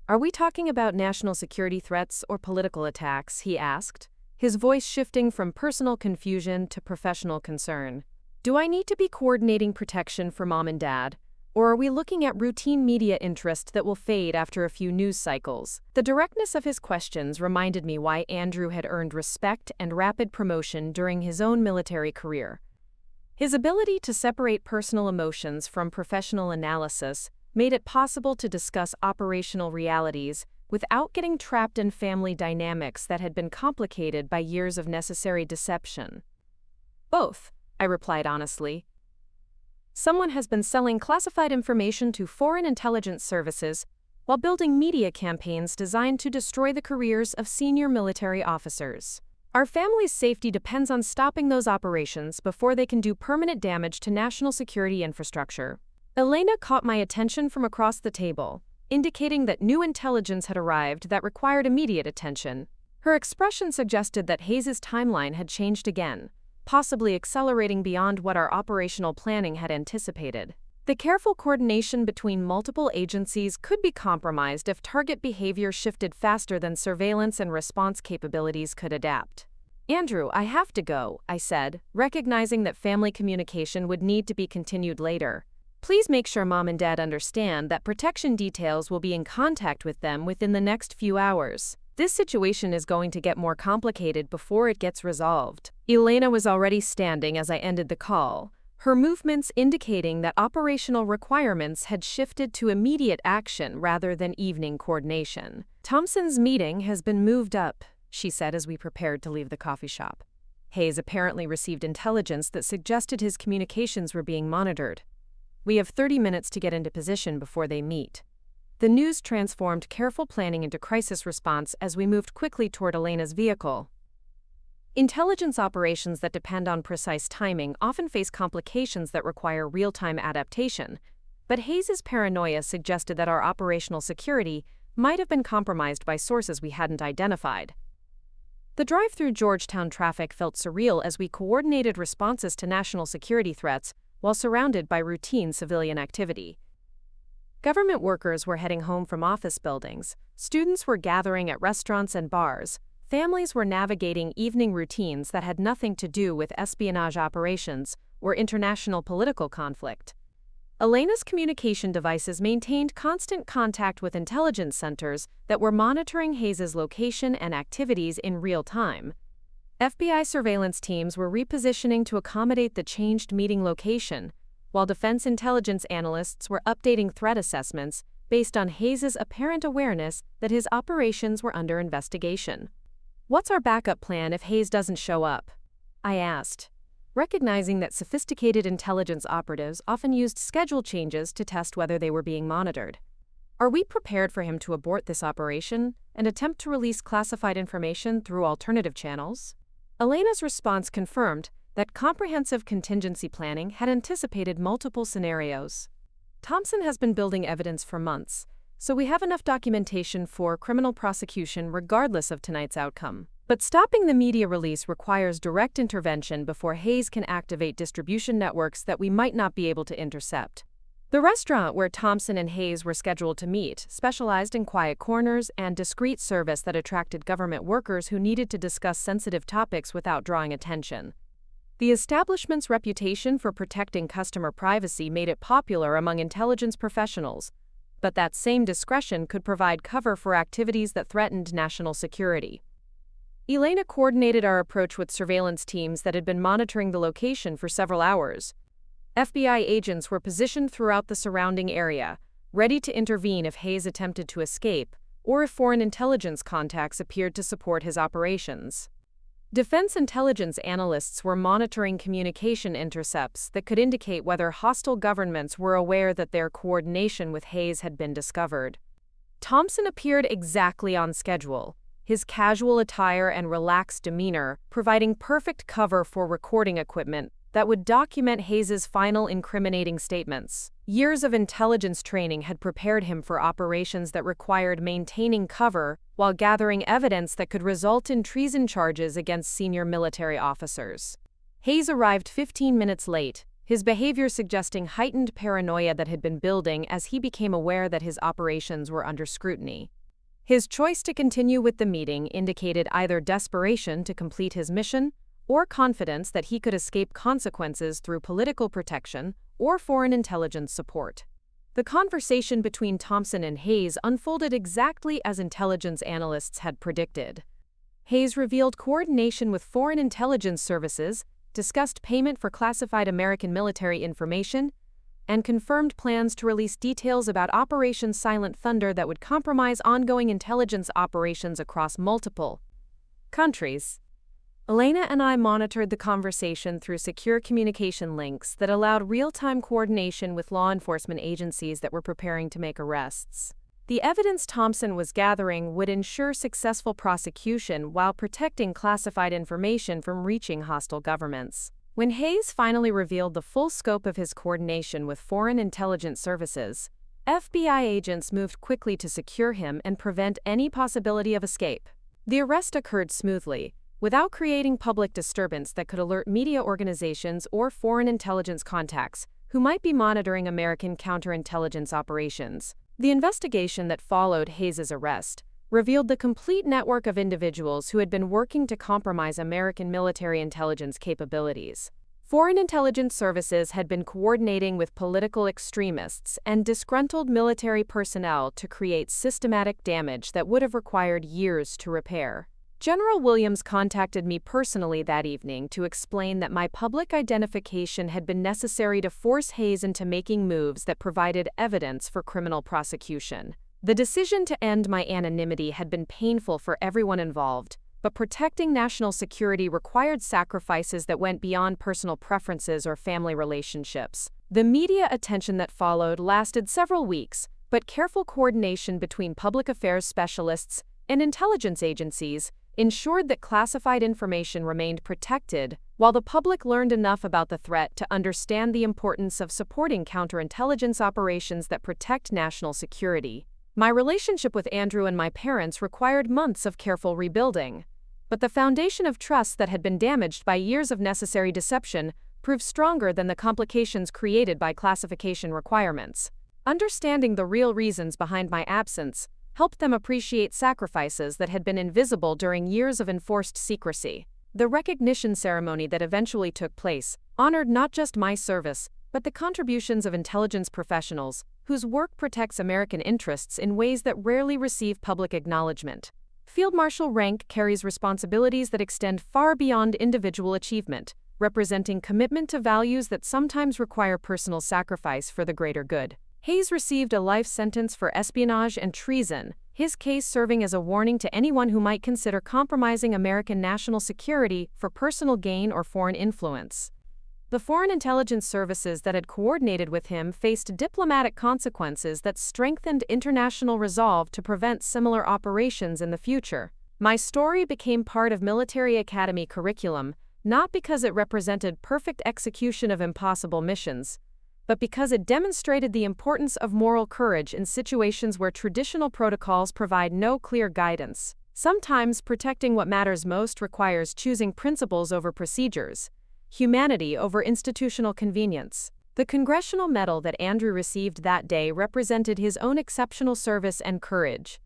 Are we talking about national security threats or political attacks? He asked, his voice shifting from personal confusion to professional concern. Do I need to be coordinating protection for mom and dad? Or are we looking at routine media interest that will fade after a few news cycles? The directness of his questions reminded me why Andrew had earned respect and rapid promotion during his own military career. His ability to separate personal emotions from professional analysis made it possible to discuss operational realities without getting trapped in family dynamics that had been complicated by years of necessary deception. Both, I replied honestly. Someone has been selling classified information to foreign intelligence services while building media campaigns designed to destroy the careers of senior military officers. Our family's safety depends on stopping those operations before they can do permanent damage to national security infrastructure. Elena caught my attention from across the table, indicating that new intelligence had arrived that required immediate attention. Her expression suggested that Hayes's timeline had changed again, possibly accelerating beyond what our operational planning had anticipated. The careful coordination between multiple agencies could be compromised if target behavior shifted faster than surveillance and response capabilities could adapt. Andrew, I have to go, I said, recognizing that family communication would need to be continued later. Please make sure mom and dad understand that protection details will be in contact with them within the next few hours. This situation is going to get more complicated before it gets resolved. Elena was already standing as I ended the call, her movements indicating that operational requirements had shifted to immediate action rather than evening coordination. Thompson's meeting has been moved up, she said as we prepared to leave the coffee shop. Hayes apparently received intelligence that suggested his communications were being monitored. We have 30 minutes to get into position before they meet. The news transformed careful planning into crisis response as we moved quickly toward Elena's vehicle. Intelligence operations that depend on precise timing often face complications that require real-time adaptation, but Hayes's paranoia suggested that our operational security might have been compromised by sources we hadn't identified. The drive through Georgetown traffic felt surreal as we coordinated responses to national security threats while surrounded by routine civilian activity. Government workers were heading home from office buildings, students were gathering at restaurants and bars, families were navigating evening routines that had nothing to do with espionage operations or international political conflict. Elena's communication devices maintained constant contact with intelligence centers that were monitoring Hayes's location and activities in real time. FBI surveillance teams were repositioning to accommodate the changed meeting location, while defense intelligence analysts were updating threat assessments based on Hayes's apparent awareness that his operations were under investigation. What's our backup plan if Hayes doesn't show up? I asked, recognizing that sophisticated intelligence operatives often used schedule changes to test whether they were being monitored. Are we prepared for him to abort this operation and attempt to release classified information through alternative channels? Elena's response confirmed that comprehensive contingency planning had anticipated multiple scenarios. Thompson has been building evidence for months, so we have enough documentation for criminal prosecution regardless of tonight's outcome. But stopping the media release requires direct intervention before Hayes can activate distribution networks that we might not be able to intercept. The restaurant where Thompson and Hayes were scheduled to meet specialized in quiet corners and discreet service that attracted government workers who needed to discuss sensitive topics without drawing attention. The establishment's reputation for protecting customer privacy made it popular among intelligence professionals, but that same discretion could provide cover for activities that threatened national security. Elena coordinated our approach with surveillance teams that had been monitoring the location for several hours. FBI agents were positioned throughout the surrounding area, ready to intervene if Hayes attempted to escape or if foreign intelligence contacts appeared to support his operations. Defense intelligence analysts were monitoring communication intercepts that could indicate whether hostile governments were aware that their coordination with Hayes had been discovered. Thompson appeared exactly on schedule, his casual attire and relaxed demeanor providing perfect cover for recording equipment that would document Hayes's final incriminating statements. Years of intelligence training had prepared him for operations that required maintaining cover while gathering evidence that could result in treason charges against senior military officers. Hayes arrived 15 minutes late, his behavior suggesting heightened paranoia that had been building as he became aware that his operations were under scrutiny. His choice to continue with the meeting indicated either desperation to complete his mission or confidence that he could escape consequences through political protection or foreign intelligence support. The conversation between Thompson and Hayes unfolded exactly as intelligence analysts had predicted. Hayes revealed coordination with foreign intelligence services, discussed payment for classified American military information, and confirmed plans to release details about Operation Silent Thunder that would compromise ongoing intelligence operations across multiple countries. Elena and I monitored the conversation through secure communication links that allowed real-time coordination with law enforcement agencies that were preparing to make arrests. The evidence Thompson was gathering would ensure successful prosecution while protecting classified information from reaching hostile governments. When Hayes finally revealed the full scope of his coordination with foreign intelligence services, FBI agents moved quickly to secure him and prevent any possibility of escape. The arrest occurred smoothly, without creating public disturbance that could alert media organizations or foreign intelligence contacts who might be monitoring American counterintelligence operations. The investigation that followed Hayes' arrest revealed the complete network of individuals who had been working to compromise American military intelligence capabilities. Foreign intelligence services had been coordinating with political extremists and disgruntled military personnel to create systematic damage that would have required years to repair. General Williams contacted me personally that evening to explain that my public identification had been necessary to force Hayes into making moves that provided evidence for criminal prosecution. The decision to end my anonymity had been painful for everyone involved, but protecting national security required sacrifices that went beyond personal preferences or family relationships. The media attention that followed lasted several weeks, but careful coordination between public affairs specialists and intelligence agencies ensured that classified information remained protected, while the public learned enough about the threat to understand the importance of supporting counterintelligence operations that protect national security. My relationship with Andrew and my parents required months of careful rebuilding, but the foundation of trust that had been damaged by years of necessary deception proved stronger than the complications created by classification requirements. Understanding the real reasons behind my absence helped them appreciate sacrifices that had been invisible during years of enforced secrecy. The recognition ceremony that eventually took place honored not just my service, but the contributions of intelligence professionals whose work protects American interests in ways that rarely receive public acknowledgement. Field Marshal rank carries responsibilities that extend far beyond individual achievement, representing commitment to values that sometimes require personal sacrifice for the greater good. Hayes received a life sentence for espionage and treason, his case serving as a warning to anyone who might consider compromising American national security for personal gain or foreign influence. The foreign intelligence services that had coordinated with him faced diplomatic consequences that strengthened international resolve to prevent similar operations in the future. My story became part of military academy curriculum, not because it represented perfect execution of impossible missions, but because it demonstrated the importance of moral courage in situations where traditional protocols provide no clear guidance. Sometimes protecting what matters most requires choosing principles over procedures, humanity over institutional convenience. The Congressional Medal that Andrew received that day represented his own exceptional service and courage,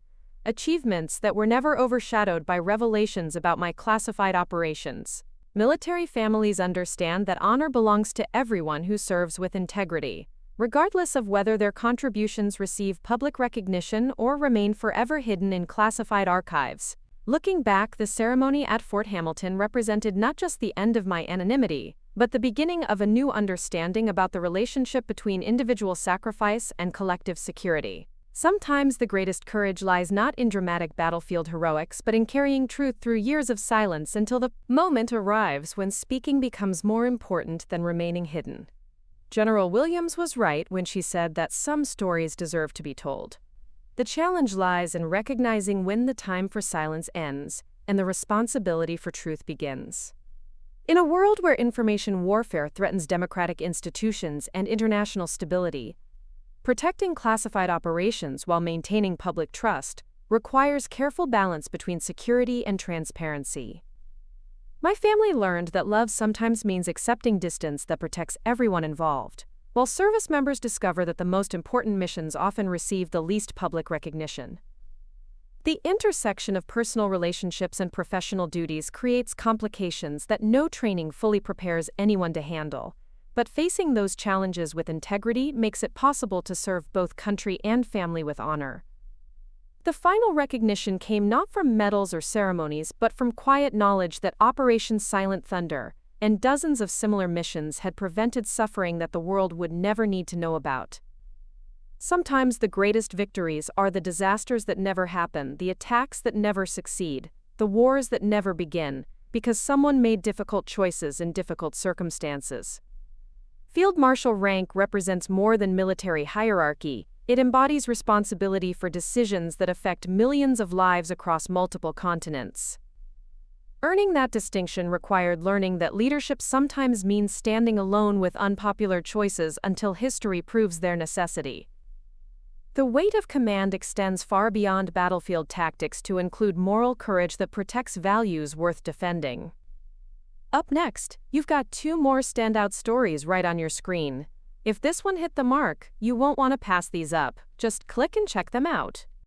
achievements that were never overshadowed by revelations about my classified operations. Military families understand that honor belongs to everyone who serves with integrity, regardless of whether their contributions receive public recognition or remain forever hidden in classified archives. Looking back, the ceremony at Fort Hamilton represented not just the end of my anonymity, but the beginning of a new understanding about the relationship between individual sacrifice and collective security. Sometimes the greatest courage lies not in dramatic battlefield heroics but in carrying truth through years of silence until the moment arrives when speaking becomes more important than remaining hidden. General Williams was right when she said that some stories deserve to be told. The challenge lies in recognizing when the time for silence ends and the responsibility for truth begins. In a world where information warfare threatens democratic institutions and international stability, protecting classified operations while maintaining public trust requires careful balance between security and transparency. My family learned that love sometimes means accepting distance that protects everyone involved, while service members discover that the most important missions often receive the least public recognition. The intersection of personal relationships and professional duties creates complications that no training fully prepares anyone to handle. But facing those challenges with integrity makes it possible to serve both country and family with honor. The final recognition came not from medals or ceremonies, but from quiet knowledge that Operation Silent Thunder and dozens of similar missions had prevented suffering that the world would never need to know about. Sometimes the greatest victories are the disasters that never happen, the attacks that never succeed, the wars that never begin, because someone made difficult choices in difficult circumstances. Field Marshal rank represents more than military hierarchy. It embodies responsibility for decisions that affect millions of lives across multiple continents. Earning that distinction required learning that leadership sometimes means standing alone with unpopular choices until history proves their necessity. The weight of command extends far beyond battlefield tactics to include moral courage that protects values worth defending. Up next, you've got two more standout stories right on your screen. If this one hit the mark, you won't want to pass these up. Just click and check them out.